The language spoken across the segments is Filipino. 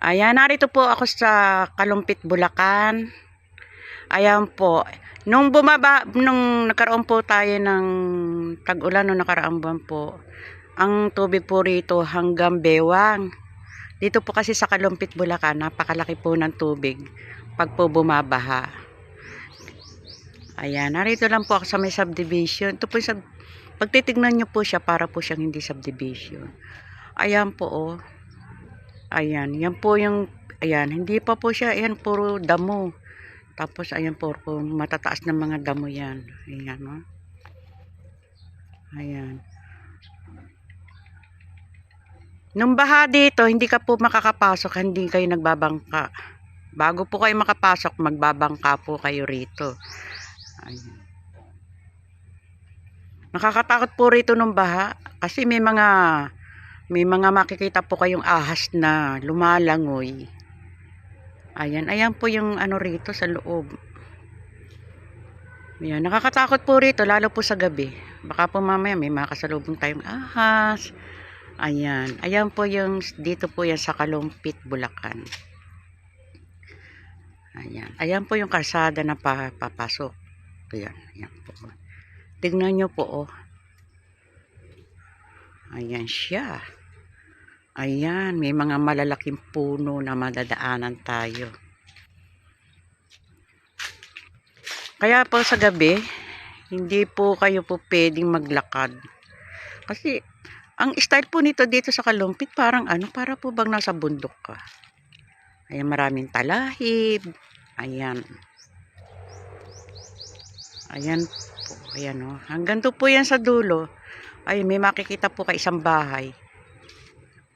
Ayan, narito po ako sa Kalumpit, Bulacan. Ayan po. Nung nagkaroon po tayo ng tag-ulan nung nakaraang buwan po, ang tubig po rito hanggang bewang. Dito po kasi sa Kalumpit, Bulacan, napakalaki po ng tubig pag po bumabaha. Ayan, narito lang po ako sa may subdivision. Ito po yung pagtitignan nyo po siya, para po siyang hindi subdivision. Ayan po, oh. Ayan, yan po yung, ayan, hindi pa po siya, ayan, puro damo. Tapos, ayan po, matataas ng mga damo yan. Ayan, no? Ayan. Nung baha dito, hindi ka po makakapasok, hindi kayo nagbabangka. Bago po kayo makapasok, magbabangka po kayo rito. Ayan. Nakakatakot po rito nung baha, kasi may mga makikita po kayong ahas na lumalangoy. Ayan, ayan po yung ano rito sa loob. Ayan, nakakatakot po rito, lalo po sa gabi. Baka po mamaya may makasalubong tayong ahas. Ayan, ayan po yung, dito po yan sa Kalumpit, Bulacan. Ayan, ayan po yung kalsada na papasok. Ayan, ayan po. Tignan nyo po, oh. Ayan siya. Ayan, may mga malalaking puno na madadaanan tayo. Kaya po sa gabi, hindi po kayo po pwedeng maglakad. Kasi, ang style po nito dito sa Kalumpit, parang ano, para po bang nasa bundok ka. Ayan, maraming talahib. Ayan. Ayan po, ayan o. Hanggang to po yan sa dulo. Ayun, may makikita po ka isang bahay.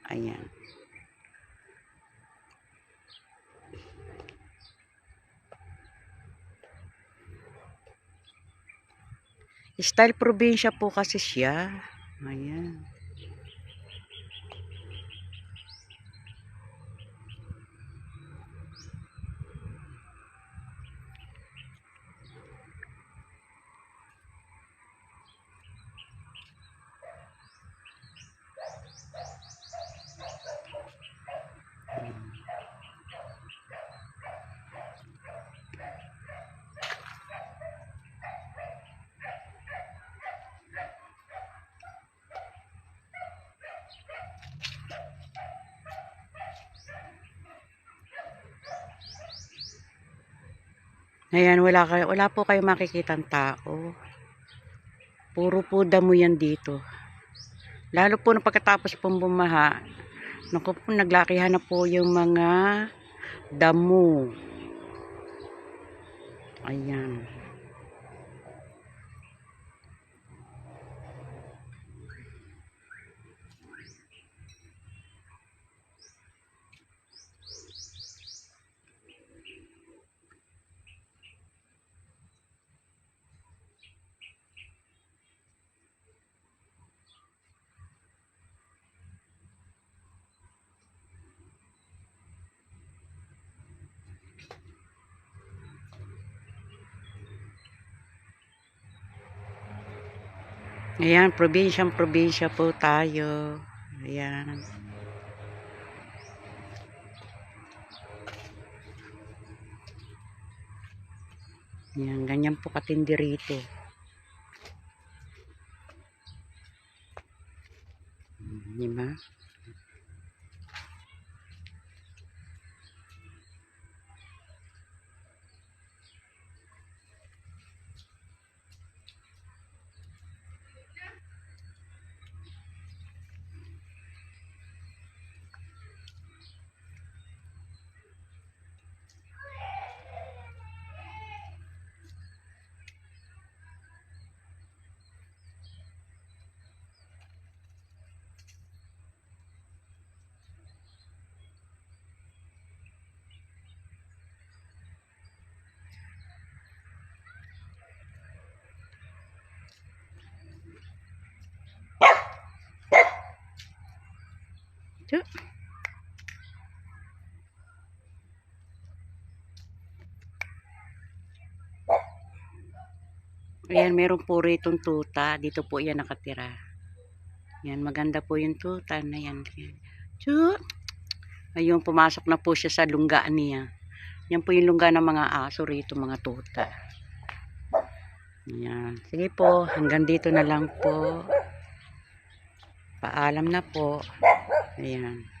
Ayan. Style probinsya po kasi siya. Ayan. Ayan, wala po kayo makikitang tao. Puro po damo yan dito. Lalo po na pagkatapos pong bumaha, naku po, naglakihan na po yung mga damo. Ayan. Ayan, probinsya po tayo. Ayan. Ayan, ganyan po katindi rito. Diba? So, ayan, meron po ritong tuta. Dito po yan nakatira. Yan, maganda po yung tuta na yan. Chu! Ayun, pumasok na po siya sa lungga niya. Yan po yung lungga ng mga aso rito, mga tuta. Ayan. Sige po, hanggang dito na lang po. Paalam na po. Ayan.